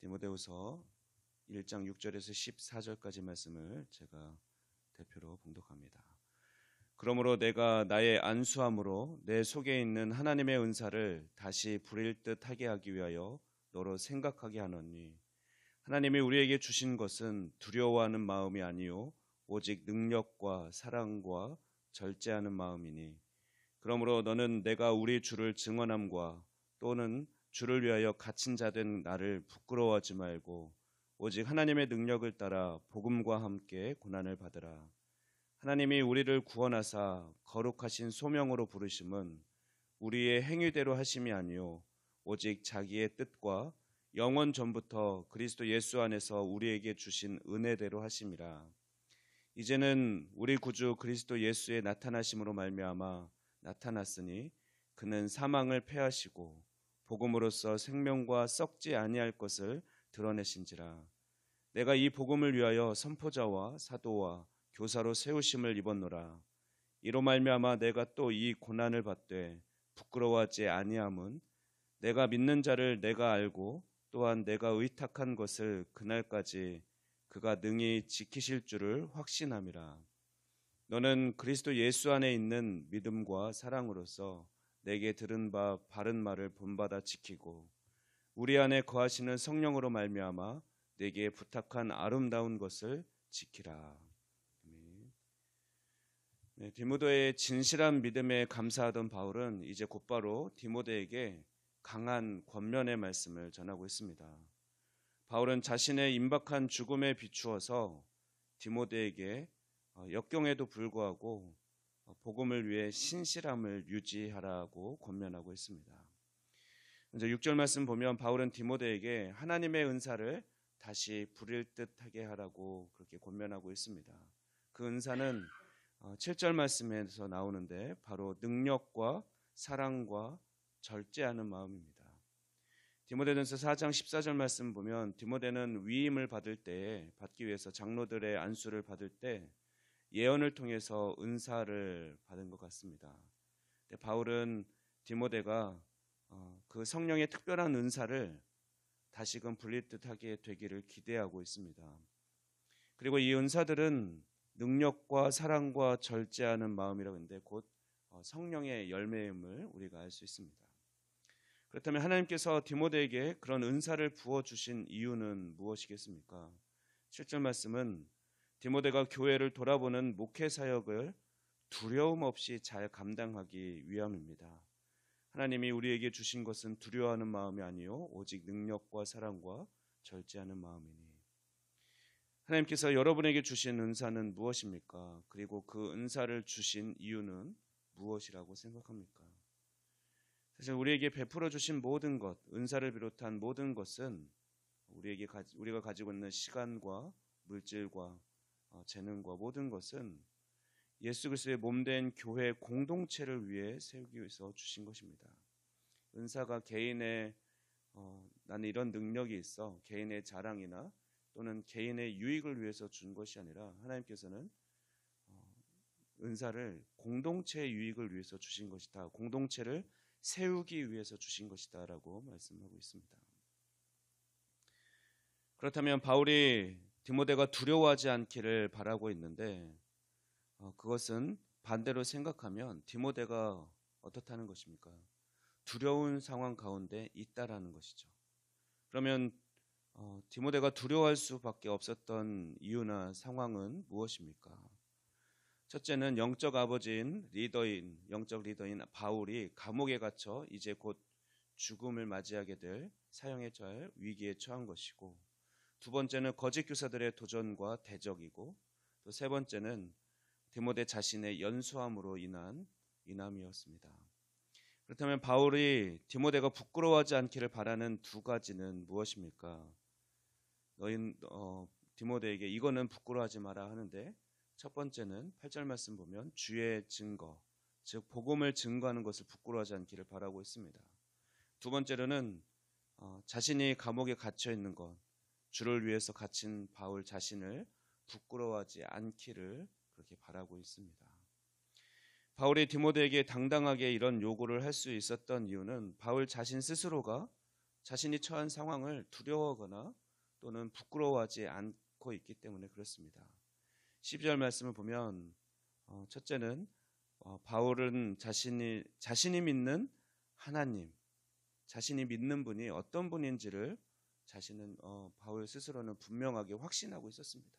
디모데후서 1장 6절에서 14절까지 말씀을 제가 대표로 봉독합니다. 그러므로 내가 나의 안수함으로 내 속에 있는 하나님의 은사를 다시 부릴 듯 하게 하기 위하여 너로 생각하게 하노니, 하나님이 우리에게 주신 것은 두려워하는 마음이 아니요 오직 능력과 사랑과 절제하는 마음이니, 그러므로 너는 내가 우리 주를 증언함과 또는 주를 위하여 갇힌 자 된 나를 부끄러워하지 말고 오직 하나님의 능력을 따라 복음과 함께 고난을 받으라. 하나님이 우리를 구원하사 거룩하신 소명으로 부르심은 우리의 행위대로 하심이 아니요 오직 자기의 뜻과 영원 전부터 그리스도 예수 안에서 우리에게 주신 은혜대로 하심이라. 이제는 우리 구주 그리스도 예수의 나타나심으로 말미암아 나타났으니 그는 사망을 패하시고 복음으로써 생명과 썩지 아니할 것을 드러내신지라. 내가 이 복음을 위하여 선포자와 사도와 교사로 세우심을 입었노라. 이로 말미암아 내가 또 이 고난을 받되 부끄러워하지 아니함은 내가 믿는 자를 내가 알고 또한 내가 의탁한 것을 그날까지 그가 능히 지키실 줄을 확신함이라. 너는 그리스도 예수 안에 있는 믿음과 사랑으로서 내게 들은 바 바른 말을 본받아 지키고 우리 안에 거하시는 성령으로 말미암아 내게 부탁한 아름다운 것을 지키라. 디모데의 진실한 믿음에 감사하던 바울은 이제 곧바로 디모데에게 강한 권면의 말씀을 전하고 있습니다. 바울은 자신의 임박한 죽음에 비추어서 디모데에게 역경에도 불구하고 복음을 위해 신실함을 유지하라고 권면하고 있습니다. 먼저 6절 말씀 보면 바울은 디모데에게 하나님의 은사를 다시 부릴 듯하게 하라고 그렇게 권면하고 있습니다. 그 은사는 7절 말씀에서 나오는데 바로 능력과 사랑과 절제하는 마음입니다. 디모데전서 4장 14절 말씀 보면 디모데는 위임을 받기 위해서 장로들의 안수를 받을 때 예언을 통해서 은사를 받은 것 같습니다. 바울은 디모데가 그 성령의 특별한 은사를 다시금 불릴 듯하게 되기를 기대하고 있습니다. 그리고 이 은사들은 능력과 사랑과 절제하는 마음이라고 하는데 곧 성령의 열매임을 우리가 알 수 있습니다. 그렇다면 하나님께서 디모데에게 그런 은사를 부어주신 이유는 무엇이겠습니까? 7절 말씀은 디모데가 교회를 돌아보는 목회 사역을 두려움 없이 잘 감당하기 위함입니다. 하나님이 우리에게 주신 것은 두려워하는 마음이 아니요 오직 능력과 사랑과 절제하는 마음이니, 하나님께서 여러분에게 주신 은사는 무엇입니까? 그리고 그 은사를 주신 이유는 무엇이라고 생각합니까? 사실 우리에게 베풀어 주신 모든 것, 은사를 비롯한 모든 것은 우리가 가지고 있는 시간과 물질과 재능과 모든 것은 예수 그리스도의 몸된 교회 공동체를 위해 세우기 위해서 주신 것입니다. 은사가 개인의 나는 이런 능력이 있어 개인의 자랑이나 또는 개인의 유익을 위해서 준 것이 아니라 하나님께서는 은사를 공동체의 유익을 위해서 주신 것이다. 공동체를 세우기 위해서 주신 것이다 라고 말씀하고 있습니다. 그렇다면 바울이 디모데가 두려워하지 않기를 바라고 있는데 그것은 반대로 생각하면 디모데가 어떻다는 것입니까? 두려운 상황 가운데 있다라는 것이죠. 그러면 디모데가 두려워할 수밖에 없었던 이유나 상황은 무엇입니까? 첫째는 영적 아버지인 영적 리더인 바울이 감옥에 갇혀 이제 곧 죽음을 맞이하게 될 사형에 처할 위기에 처한 것이고, 두 번째는 거짓 교사들의 도전과 대적이고, 또 세 번째는 디모데 자신의 연소함으로 인한 인함이었습니다. 그렇다면 바울이 디모데가 부끄러워하지 않기를 바라는 두 가지는 무엇입니까? 디모데에게 이거는 부끄러워하지 마라 하는데, 첫 번째는 8절 말씀 보면 주의 증거, 즉 복음을 증거하는 것을 부끄러워하지 않기를 바라고 있습니다. 두 번째로는 자신이 감옥에 갇혀 있는 것, 주를 위해서 갇힌 바울 자신을 부끄러워하지 않기를 그렇게 바라고 있습니다. 바울이 디모데에게 당당하게 이런 요구를 할 수 있었던 이유는 바울 자신 스스로가 자신이 처한 상황을 두려워하거나 또는 부끄러워하지 않고 있기 때문에 그렇습니다. 12절 말씀을 보면 첫째는 바울은 자신이 믿는 하나님, 자신이 믿는 분이 어떤 분인지를 자신은 바울 스스로는 분명하게 확신하고 있었습니다.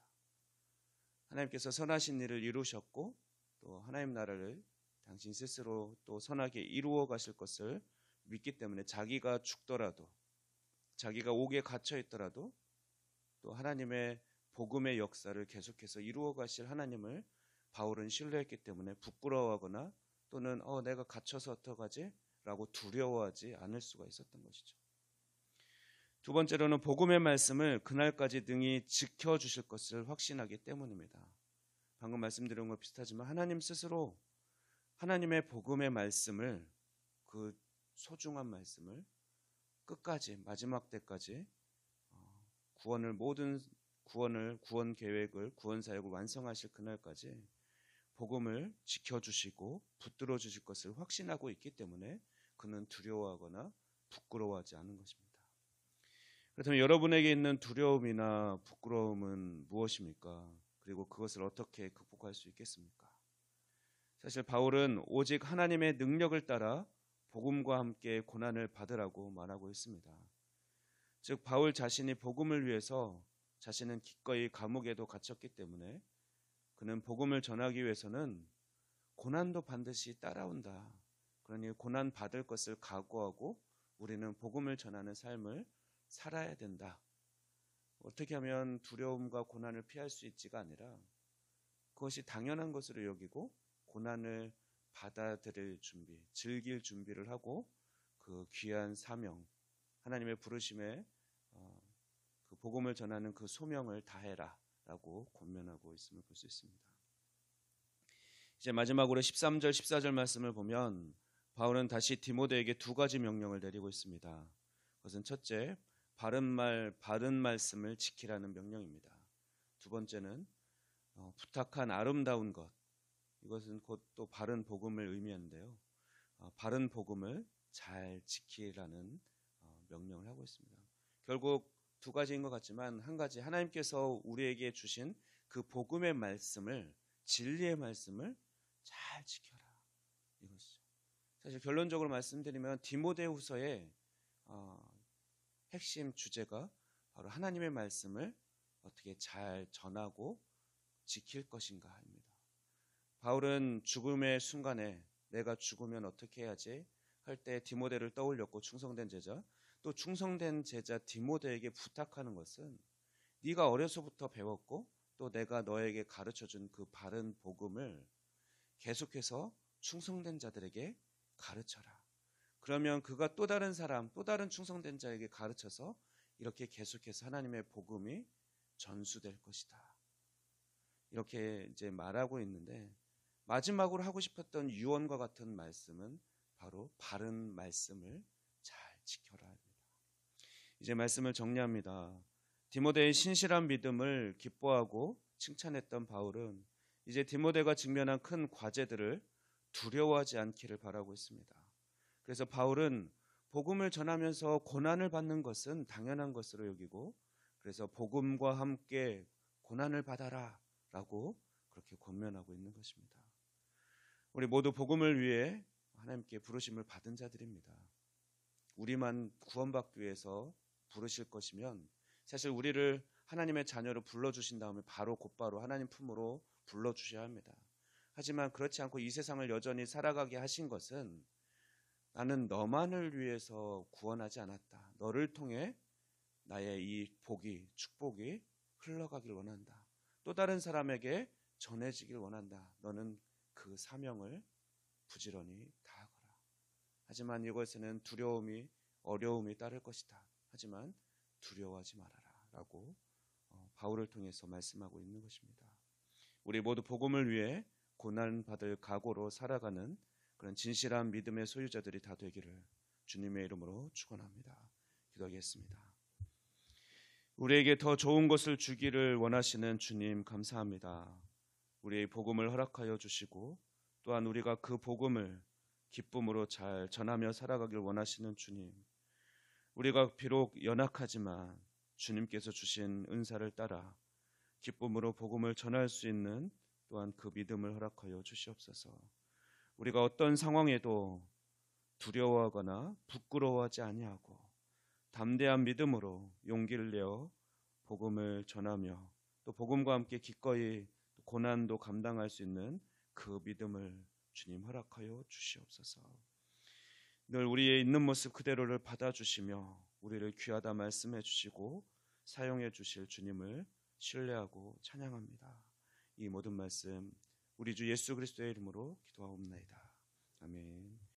하나님께서 선하신 일을 이루셨고 또 하나님 나라를 당신 스스로 또 선하게 이루어 가실 것을 믿기 때문에 자기가 죽더라도, 자기가 옥에 갇혀 있더라도 또 하나님의 복음의 역사를 계속해서 이루어 가실 하나님을 바울은 신뢰했기 때문에 부끄러워하거나 또는 내가 갇혀서 어떡하지? 라고 두려워하지 않을 수가 있었던 것이죠. 두 번째로는 복음의 말씀을 그날까지 능히 지켜주실 것을 확신하기 때문입니다. 방금 말씀드린 것 비슷하지만 하나님 스스로 하나님의 복음의 말씀을, 그 소중한 말씀을 끝까지 마지막 때까지 구원 계획을, 구원 사역을 완성하실 그날까지 복음을 지켜주시고 붙들어 주실 것을 확신하고 있기 때문에 그는 두려워하거나 부끄러워하지 않은 것입니다. 그렇다면 여러분에게 있는 두려움이나 부끄러움은 무엇입니까? 그리고 그것을 어떻게 극복할 수 있겠습니까? 사실 바울은 오직 하나님의 능력을 따라 복음과 함께 고난을 받으라고 말하고 있습니다. 즉 바울 자신이 복음을 위해서 자신은 기꺼이 감옥에도 갇혔기 때문에 그는 복음을 전하기 위해서는 고난도 반드시 따라온다. 그러니 고난 받을 것을 각오하고 우리는 복음을 전하는 삶을 살아야 된다. 어떻게 하면 두려움과 고난을 피할 수 있지가 아니라 그것이 당연한 것으로 여기고 고난을 받아들일 준비, 즐길 준비를 하고 그 귀한 사명, 하나님의 부르심에 그 복음을 전하는 그 소명을 다해라 라고 권면하고 있음을 볼 수 있습니다. 이제 마지막으로 13절 14절 말씀을 보면 바울은 다시 디모데에게 두 가지 명령을 내리고 있습니다. 그것은 첫째, 바른 말씀을 지키라는 명령입니다. 두 번째는 부탁한 아름다운 것, 이것은 곧 또 바른 복음을 의미하는데요. 바른 복음을 잘 지키라는 명령을 하고 있습니다. 결국 두 가지인 것 같지만 한 가지, 하나님께서 우리에게 주신 그 복음의 말씀을, 진리의 말씀을 잘 지켜라, 이것이죠. 사실 결론적으로 말씀드리면 디모데후서의 핵심 주제가 바로 하나님의 말씀을 어떻게 잘 전하고 지킬 것인가입니다. 바울은 죽음의 순간에 내가 죽으면 어떻게 해야지 할 때 디모데를 떠올렸고 충성된 제자, 또 충성된 제자 디모데에게 부탁하는 것은 네가 어려서부터 배웠고 또 내가 너에게 가르쳐준 그 바른 복음을 계속해서 충성된 자들에게 가르쳐라. 그러면 그가 또 다른 사람, 또 다른 충성된 자에게 가르쳐서 이렇게 계속해서 하나님의 복음이 전수될 것이다. 이렇게 이제 말하고 있는데 마지막으로 하고 싶었던 유언과 같은 말씀은 바로 바른 말씀을 잘 지켜라 합니다. 이제 말씀을 정리합니다. 디모데의 신실한 믿음을 기뻐하고 칭찬했던 바울은 이제 디모데가 직면한 큰 과제들을 두려워하지 않기를 바라고 있습니다. 그래서 바울은 복음을 전하면서 고난을 받는 것은 당연한 것으로 여기고 그래서 복음과 함께 고난을 받아라 라고 그렇게 권면하고 있는 것입니다. 우리 모두 복음을 위해 하나님께 부르심을 받은 자들입니다. 우리만 구원받기 위해서 부르실 것이면 사실 우리를 하나님의 자녀로 불러주신 다음에 곧바로 하나님 품으로 불러주셔야 합니다. 하지만 그렇지 않고 이 세상을 여전히 살아가게 하신 것은 나는 너만을 위해서 구원하지 않았다. 너를 통해 나의 이 축복이 흘러가길 원한다. 또 다른 사람에게 전해지길 원한다. 너는 그 사명을 부지런히 다하거라. 하지만 이것에는 두려움이, 어려움이 따를 것이다. 하지만 두려워하지 말아라 라고 바울을 통해서 말씀하고 있는 것입니다. 우리 모두 복음을 위해 고난받을 각오로 살아가는 그런 진실한 믿음의 소유자들이 다 되기를 주님의 이름으로 축원합니다. 기도하겠습니다. 우리에게 더 좋은 것을 주기를 원하시는 주님 감사합니다. 우리의 복음을 허락하여 주시고 또한 우리가 그 복음을 기쁨으로 잘 전하며 살아가길 원하시는 주님, 우리가 비록 연약하지만 주님께서 주신 은사를 따라 기쁨으로 복음을 전할 수 있는 또한 그 믿음을 허락하여 주시옵소서. 우리가 어떤 상황에도 두려워하거나 부끄러워하지 아니하고 담대한 믿음으로 용기를 내어 복음을 전하며 또 복음과 함께 기꺼이 고난도 감당할 수 있는 그 믿음을 주님 허락하여 주시옵소서. 늘 우리의 있는 모습 그대로를 받아주시며 우리를 귀하다 말씀해 주시고 사용해 주실 주님을 신뢰하고 찬양합니다. 이 모든 말씀 우리 주 예수 그리스도의 이름으로 기도하옵나이다. 아멘.